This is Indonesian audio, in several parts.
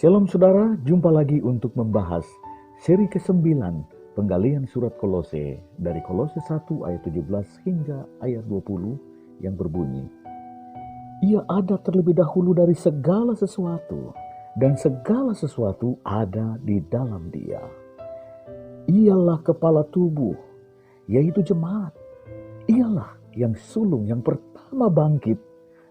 Shalom saudara, jumpa lagi untuk membahas seri ke-9 penggalian surat Kolose dari Kolose 1 ayat 17 hingga ayat 20 yang berbunyi, Ia ada terlebih dahulu dari segala sesuatu dan segala sesuatu ada di dalam Dia. Ialah kepala tubuh, yaitu jemaat. Ialah yang sulung yang pertama bangkit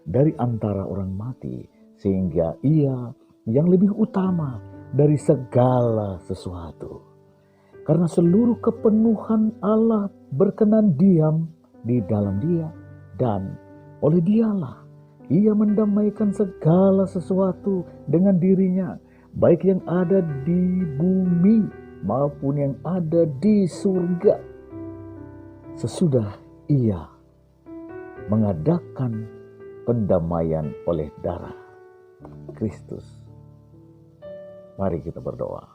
dari antara orang mati, sehingga Ia yang lebih utama dari segala sesuatu. Karena seluruh kepenuhan Allah berkenan diam di dalam Dia, dan oleh Dialah Ia mendamaikan segala sesuatu dengan dirinya, baik yang ada di bumi maupun yang ada di surga. Sesudah Ia mengadakan pendamaian oleh darah Kristus. Mari kita berdoa.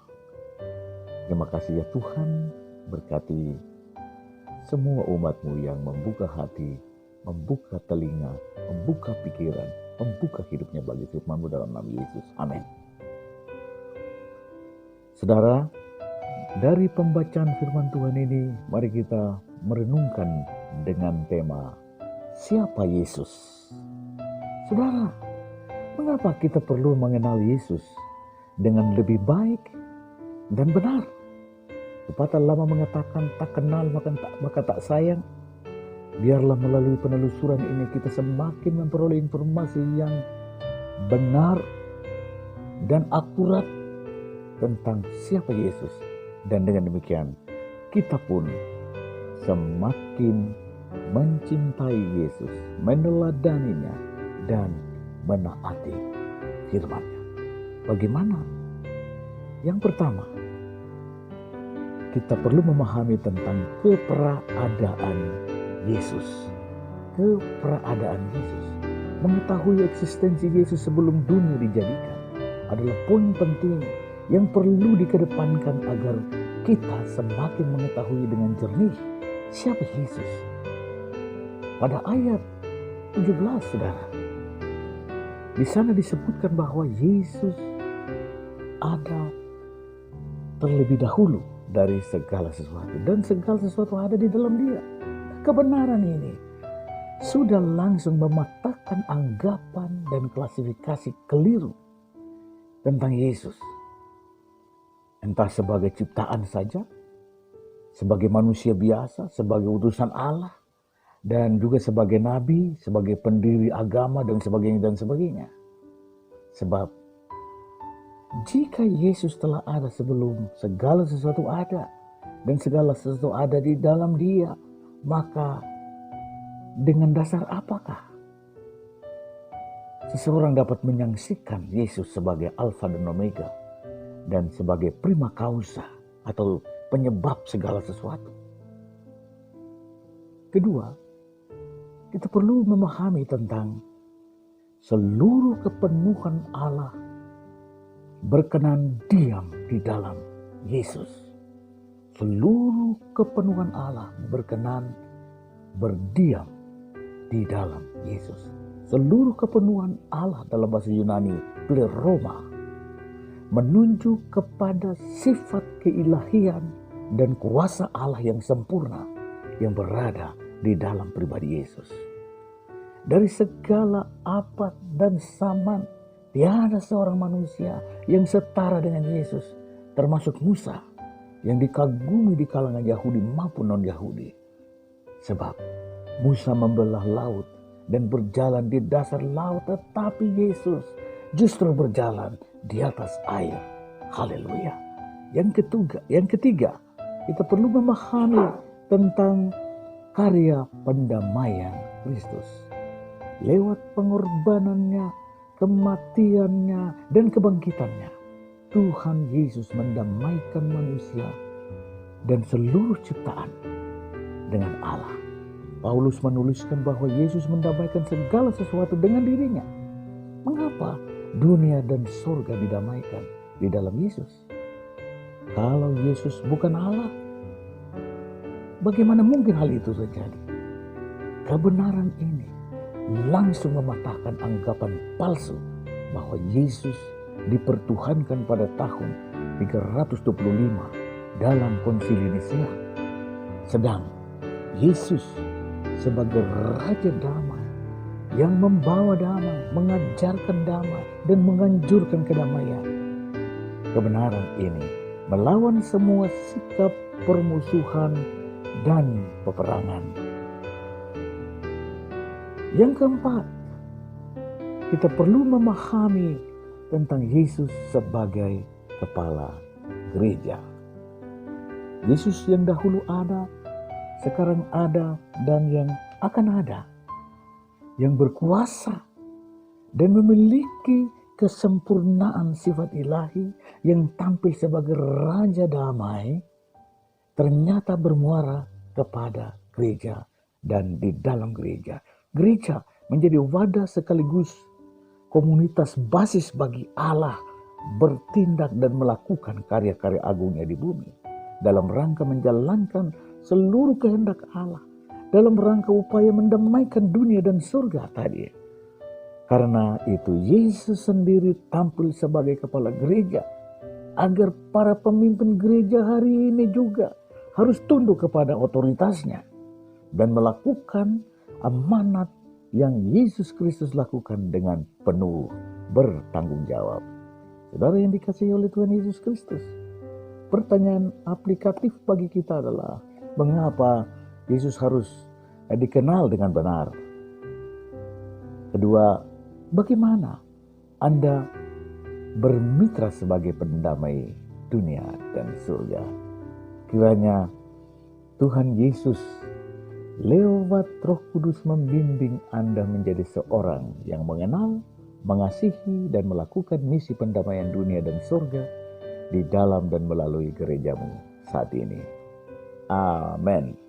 Terima kasih ya Tuhan, berkati semua umat-Mu yang membuka hati, membuka telinga, membuka pikiran, membuka hidupnya bagi firman-Mu dalam nama Yesus. Amin. Saudara, dari pembacaan firman Tuhan ini, mari kita merenungkan dengan tema Siapa Yesus? Saudara, mengapa kita perlu mengenal Yesus dengan lebih baik dan benar? Pepatah lama mengatakan, tak kenal maka tak sayang. Biarlah melalui penelusuran ini kita semakin memperoleh informasi yang benar dan akurat tentang siapa Yesus. Dan dengan demikian kita pun semakin mencintai Yesus, meneladaninya, dan menaati firman-Nya. Bagaimana? Yang pertama, kita perlu memahami tentang keberadaan Yesus. Keberadaan Yesus. Mengetahui eksistensi Yesus sebelum dunia dijadikan adalah poin penting yang perlu dikedepankan agar kita semakin mengetahui dengan jernih siapa Yesus. Pada ayat 17, saudara, di sana disebutkan bahwa Yesus ada terlebih dahulu dari segala sesuatu, dan segala sesuatu ada di dalam Dia. Kebenaran ini sudah langsung mematahkan anggapan dan klasifikasi keliru tentang Yesus. Entah sebagai ciptaan saja, sebagai manusia biasa, sebagai utusan Allah, dan juga sebagai nabi, sebagai pendiri agama, dan sebagainya. Sebab jika Yesus telah ada sebelum segala sesuatu ada, dan segala sesuatu ada di dalam Dia, maka dengan dasar apakah seseorang dapat menyaksikan Yesus sebagai Alfa dan Omega dan sebagai prima causa atau penyebab segala sesuatu? Kedua, kita perlu memahami tentang seluruh kepenuhan Allah berkenan diam di dalam Yesus. Seluruh kepenuhan Allah berkenan berdiam di dalam Yesus. Seluruh kepenuhan Allah dalam bahasa Yunani, pleroma, menunjuk kepada sifat keilahian dan kuasa Allah yang sempurna yang berada di dalam pribadi Yesus. Dari segala abad dan zaman, tiada seorang manusia yang setara dengan Yesus, termasuk Musa yang dikagumi di kalangan Yahudi maupun non-Yahudi. Sebab Musa membelah laut dan berjalan di dasar laut, tetapi Yesus justru berjalan di atas air. Haleluya. Yang ketiga, kita perlu memahami tentang karya pendamaian Kristus. Lewat pengorbanannya, kematiannya, dan kebangkitannya, Tuhan Yesus mendamaikan manusia dan seluruh ciptaan dengan Allah. Paulus menuliskan bahwa Yesus mendamaikan segala sesuatu dengan dirinya. Mengapa dunia dan surga didamaikan di dalam Yesus? Kalau Yesus bukan Allah, bagaimana mungkin hal itu terjadi? Kebenaran ini langsung mematahkan anggapan palsu bahwa Yesus dipertuhankan pada tahun 325 dalam Konsili Nisea. Sedang Yesus sebagai Raja Damai yang membawa damai, mengajarkan damai, dan menganjurkan kedamaian. Kebenaran ini melawan semua sikap permusuhan dan peperangan. Yang keempat, kita perlu memahami tentang Yesus sebagai kepala gereja. Yesus yang dahulu ada, sekarang ada, dan yang akan ada. Yang berkuasa dan memiliki kesempurnaan sifat ilahi yang tampil sebagai Raja Damai, ternyata bermuara kepada gereja dan di dalam gereja. Gereja menjadi wadah sekaligus komunitas basis bagi Allah bertindak dan melakukan karya-karya agungnya di bumi dalam rangka menjalankan seluruh kehendak Allah, dalam rangka upaya mendamaikan dunia dan surga tadi. Karena itu Yesus sendiri tampil sebagai kepala gereja, agar para pemimpin gereja hari ini juga harus tunduk kepada otoritasnya dan melakukan amanat yang Yesus Kristus lakukan dengan penuh bertanggung jawab. Saudara yang dikasihi oleh Tuhan Yesus Kristus, pertanyaan aplikatif bagi kita adalah, mengapa Yesus harus dikenal dengan benar? Kedua, bagaimana Anda bermitra sebagai pendamai dunia dan surga? Kiranya Tuhan Yesus lewat Roh Kudus membimbing Anda menjadi seorang yang mengenal, mengasihi, dan melakukan misi pendamaian dunia dan surga di dalam dan melalui gerejamu saat ini. Amin.